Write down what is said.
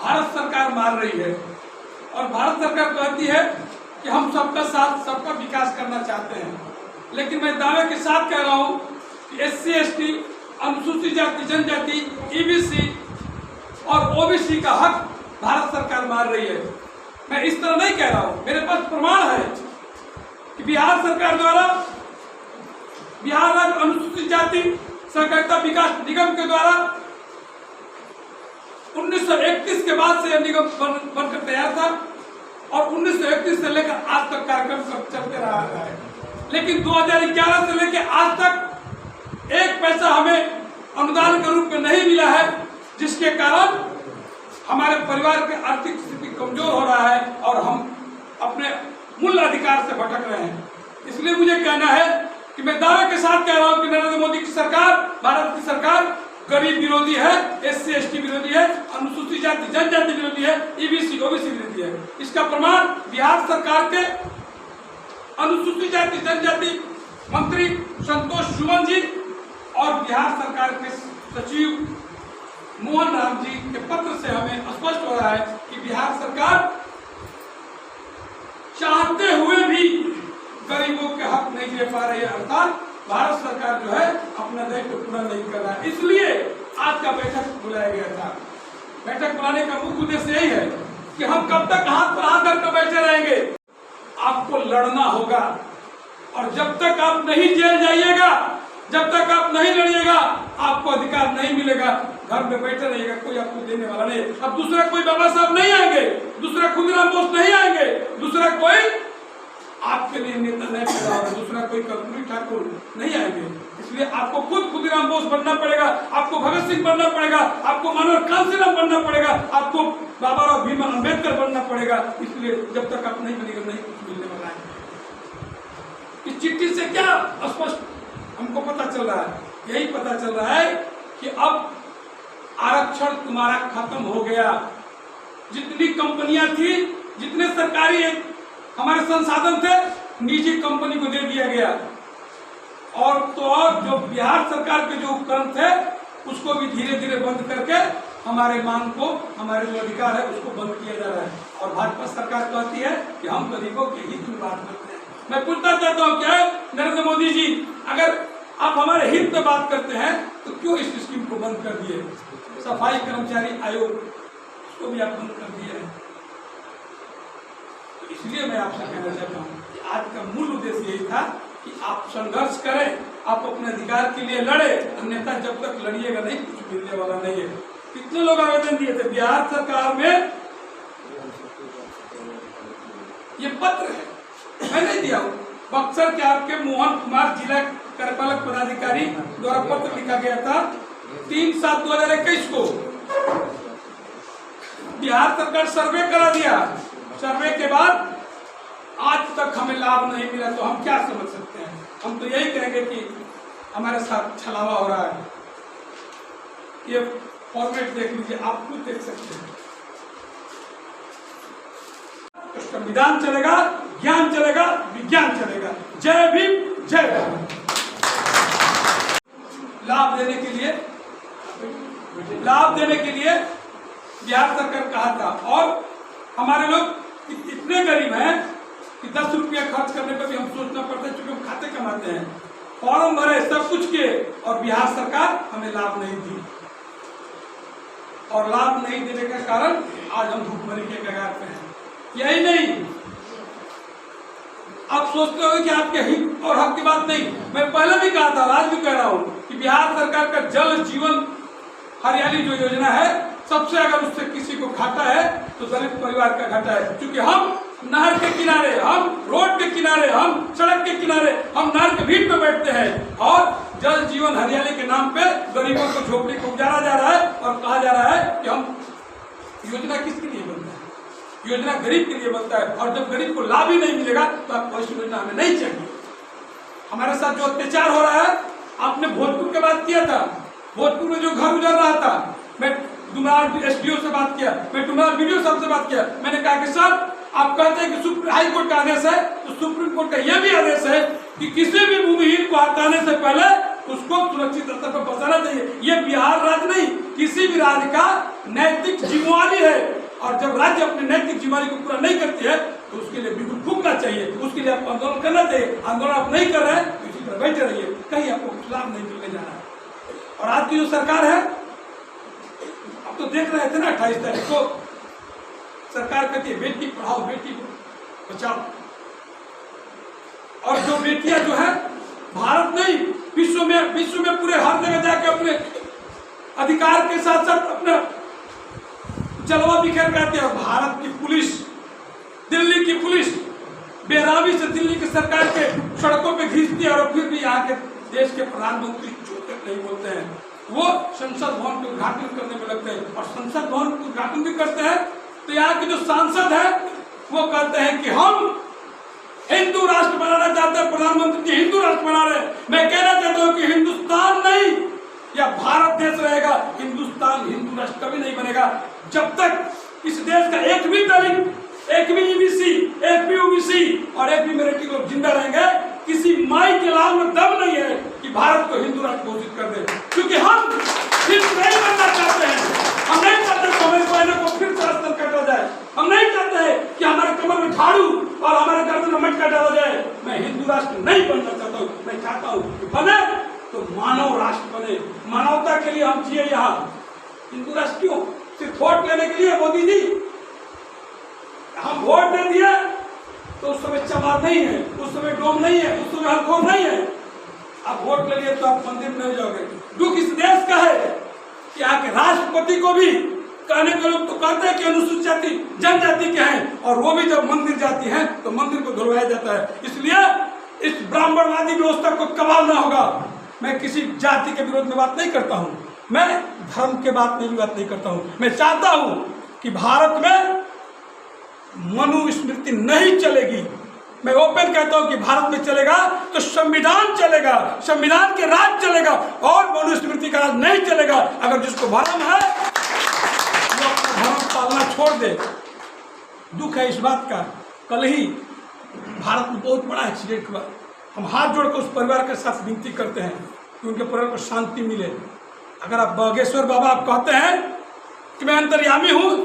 भारत सरकार मार रही है और भारत सरकार कहती है कि हम सबका साथ सबका विकास करना चाहते हैं, लेकिन मैं दावे के साथ कह रहा हूं कि SC ST अनुसूचित जाति जनजाति EBC और OBC का हक भारत सरकार मार रही है। मैं इस तरह नहीं कह रहा हूं, मेरे पास प्रमाण है कि बिहार सरकार द्वारा बिहार राज्य अनुसूचित जाति सहकारिता विकास निगम के द्वारा 1931 के बाद से यह निगम बनकर तैयार था और 1931 से लेकर आज तक कार्यक्रम चलते रहा है, लेकिन 2011 से लेकर आज तक एक पैसा हमें अनुदान के रूप में नहीं मिला है, जिसके कारण हमारे परिवार की आर्थिक स्थिति कमजोर हो रहा है और हम अपने मूल अधिकार से भटक रहे हैं। इसलिए मुझे कहना है कि मैं दावे के साथ कह रहा हूं कि नरेंद्र मोदी की सरकार, भारत की सरकार गरीब विरोधी है, SC ST विरोधी है, अनुसूचित जाति जनजाति विरोधी है, EBC OBC विरोधी है। इसका प्रमाण बिहार सरकार के अनुसूचित जाति जनजाति मंत्री संतोष सुमन जी और बिहार सरकार के सचिव मोहन राम जी के पत्र से हमें स्पष्ट हो रहा है कि बिहार सरकार चाहते हुए भी गरीबों के हक नहीं दे पा रही है, अर्थात भारत सरकार जो है अपना दायित्व पूरा नहीं कर रहा है। इसलिए आज का बैठक बुलाया गया था। बैठक बुलाने का मुख्य उद्देश्य यही है कि हम कब तक हाथ पर हाथ धरकर बैठे रहेंगे। आपको लड़ना होगा और जब तक आप नहीं जेल जाइएगा, जब तक आप नहीं लड़िएगा, आपको अधिकार नहीं मिलेगा। घर में बैठे रहिएगा, कोई आपको देने वाला नहीं। अब दूसरा कोई बाबा साहब नहीं आएंगे, दूसरा खुदीराम बोस नहीं आएंगे, दूसरा कोई आपके लिए नेता नहीं पैदा होगा, दूसरा कोई कर्पूरी ठाकुर नहीं आएंगे। इसलिए आपको खुद खुदीराम बोस बनना पड़ेगा, आपको भगत सिंह बनना पड़ेगा, आपको मनोहर कांसीराम बनना पड़ेगा, आपको बाबा राव भीम अम्बेडकर बनना पड़ेगा। इसलिए जब तक आप नहीं बनेगा नहीं कुछ मिलने वाला है। इस चिट्ठी से क्या स्पष्ट हमको पता चल रहा है, यही पता चल रहा है कि अब आरक्षण तुम्हारा खत्म हो गया। जितनी कंपनियां थी, जितने सरकारी हमारे संसाधन थे, निजी कंपनी को दे दिया गया और तो और जो बिहार सरकार के जो उपकरण थे उसको भी धीरे धीरे बंद करके हमारे मांग को, हमारे जो अधिकार है उसको बंद किया जा रहा है। और भाजपा सरकार कहती है कि हम गरीबों के हित में बात करते हैं। मैं पूछना चाहता हूँ क्या नरेंद्र मोदी जी, अगर आप हमारे हित में बात करते हैं तो क्यों इस स्कीम को बंद कर दिए? सफाई कर्मचारी आयोग उसको भी आप बंद कर दिए हैं। तो इसलिए मैं आपसे कहना चाहता हूँ कि आज का मूल उद्देश्य यही था कि आप संघर्ष करें, आप अपने अधिकार के लिए लड़े, अन्यथा जब तक लड़िएगा नहीं कुछ मिलने वाला नहीं है। कितने लोग आवेदन दिए थे बिहार सरकार में? ये पत्र है, मैं नहीं दिया हूँ। बक्सर के आपके मोहन कुमार जिला कार्यपालक पदाधिकारी द्वारा पत्र लिखा गया था 3/7/2021 को। बिहार सरकार सर्वे करा दिया, सर्वे के बाद आज तक हमें लाभ नहीं मिला, तो हम क्या समझ सकते हैं? हम तो यही कहेंगे कि हमारे साथ छलावा हो रहा है। ये फॉर्मेट देख लीजिए, आप खुद देख सकते हैं। संविधान चलेगा, ज्ञान चलेगा, विज्ञान चलेगा। जय भीम, जय भारत। लाभ देने के लिए बिहार सरकार कहा था और हमारे लोग इतने गरीब हैं कि 10 रुपया खर्च करने पर भी हम सोचना पड़ता है, क्योंकि हम खाते कमाते हैं। फॉर्म भरे, सब कुछ किए और बिहार सरकार हमें लाभ नहीं दी। और लाभ नहीं देने का कारण आज हम भूखमरी के कगार पे हैं। यही नहीं, आप सोचते हो कि आपके हित और हक की बात नहीं। मैं पहले भी कहा था, आज भी कह रहा हूं कि बिहार सरकार का जल जीवन हरियाली जो योजना है, सबसे अगर उससे किसी को घाटा है तो दलित परिवार का घाटा है। क्योंकि हम नहर के किनारे, हम रोड के किनारे, हम सड़क के किनारे, हम नहर के भीड़ पे बैठते हैं और जल जीवन हरियाली के नाम पे गरीबों को झोपड़ी को उजाड़ा जा रहा है और कहा जा रहा है कि हम योजना किसके लिए बनता है? योजना गरीब के लिए बनता है। और जब गरीब को लाभ ही नहीं मिलेगा तो आपको ऐसी योजना हमें नहीं चाहिए। हमारे साथ जो अत्याचार हो रहा है, आपने भोजपुर के बात किया था, भोजपुर में जो घर उजड़ रहा था, मैं डुमराव SDO से बात किया, मैं डुमराव BDO साहब से बात किया। मैंने कहा कि सर, आप कहते हैं कि हाई कोर्ट का आदेश है, तो सुप्रीम कोर्ट का यह भी आदेश है कि किसी भी भूमिहीन को हटाने से पहले उसको सुरक्षित स्तर पर बचाना चाहिए। ये बिहार राज्य नहीं, किसी भी राज्य का नैतिक जिम्मेवारी है, और जब राज्य अपनी नैतिक जिम्मेवारी को पूरा नहीं करती है तो उसके लिए बिल्कुल फूकना चाहिए, उसके लिए आपको आंदोलन करना चाहिए। आंदोलन आप नहीं कर रहे हैं तो इसी तरह बैठे रहिए, कहीं आपको खिलाफ नहीं मिलने जाना है। और आज की जो सरकार है, अब तो देख रहे थे ना 28 तारीख को सरकार कहती है बेटी पढ़ाओ बेटी बचाओ, और जो बेटियां जो है भारत नहीं विश्व में पूरे हर जगह जाके अपने अधिकार के साथ साथ अपना जलवा बिखेर करते हैं। भारत की पुलिस, दिल्ली की पुलिस बेरामी से दिल्ली की सरकार के सड़कों पे घिसती है, और फिर भी यहाँ के देश के प्रधानमंत्री चुप नहीं बोलते हैं। वो संसद भवन के उद्घाटन करने में लगते हैं, और संसद भवन का उद्घाटन भी करते हैं तो यहाँ के जो सांसद है वो कहते हैं कि हम हिंदू राष्ट्र बनाना चाहते हैं, प्रधानमंत्री जी हिंदू राष्ट्र बना रहे हैं। मैं कहना चाहता हूँ कि हिंदुस्तान नहीं या भारत देश रहेगा, हिंदुस्तान हिंदू राष्ट्र कभी नहीं बनेगा जब तक इस देश का एक भी दलित, एक भी ईबीसी, एक भी ओबीसी और एक भी मिनोरिटी लोग जिंदा रहेंगे। किसी माई के लाल में दम नहीं है कि भारत को हिंदू राष्ट्र घोषित कर दे, क्योंकि हम हिंदू नहीं बनना चाहते हैं। हम नहीं चाहते कि हमारे बहनों को फिर से अस्तर काटा जाए, हम नहीं चाहते हैं कि हमारे कमर में झाड़ू और हमारे गर्दन में मटका डाला जाए। मैं हिंदू राष्ट्र नहीं बनना चाहता हूँ, मैं चाहता हूँ कि बने तो मानव राष्ट्र बने, मानवता के लिए हम जिए। यहाँ हिंदू राष्ट्र क्यों? सिर्फ वोट लेने के लिए? मोदी जी हम वोट दे दिए तो उस समय चमार नहीं है, उस समय डोम नहीं है, उस समय हलखोर नहीं है। आप वोट ले लिए तो आप मंदिर में नहीं जाओगे। दुख इस देश का है कि यहाँ के राष्ट्रपति को भी कहने के लोग तो कहते हैं कि अनुसूचित जाति जनजाति के हैं, और वो भी जब मंदिर जाती हैं तो मंदिर को धुलवाया जाता है। इसलिए इस ब्राह्मणवादी व्यवस्था को कबालना होगा। मैं किसी जाति के विरोध में बात नहीं करता हूँ, मैं धर्म के बात में भी बात नहीं करता हूँ। मैं चाहता हूँ कि भारत में मनुस्मृति नहीं चलेगी। मैं ओपन कहता हूं कि भारत में चलेगा तो संविधान चलेगा, संविधान के राज चलेगा, और मनुस्मृति का राज नहीं चलेगा। अगर जिसको भ्रम है वो अपना धर्म पालना छोड़ दे। दुख है इस बात का, कल ही भारत में बहुत बड़ा एक्सीडेंट हुआ। हम हाथ जोड़कर उस परिवार के साथ विनती करते हैं कि उनके परिवार को शांति मिले। अगर आप बागेश्वर बाबा आप कहते हैं कि मैं अंतर्यामी हूँ,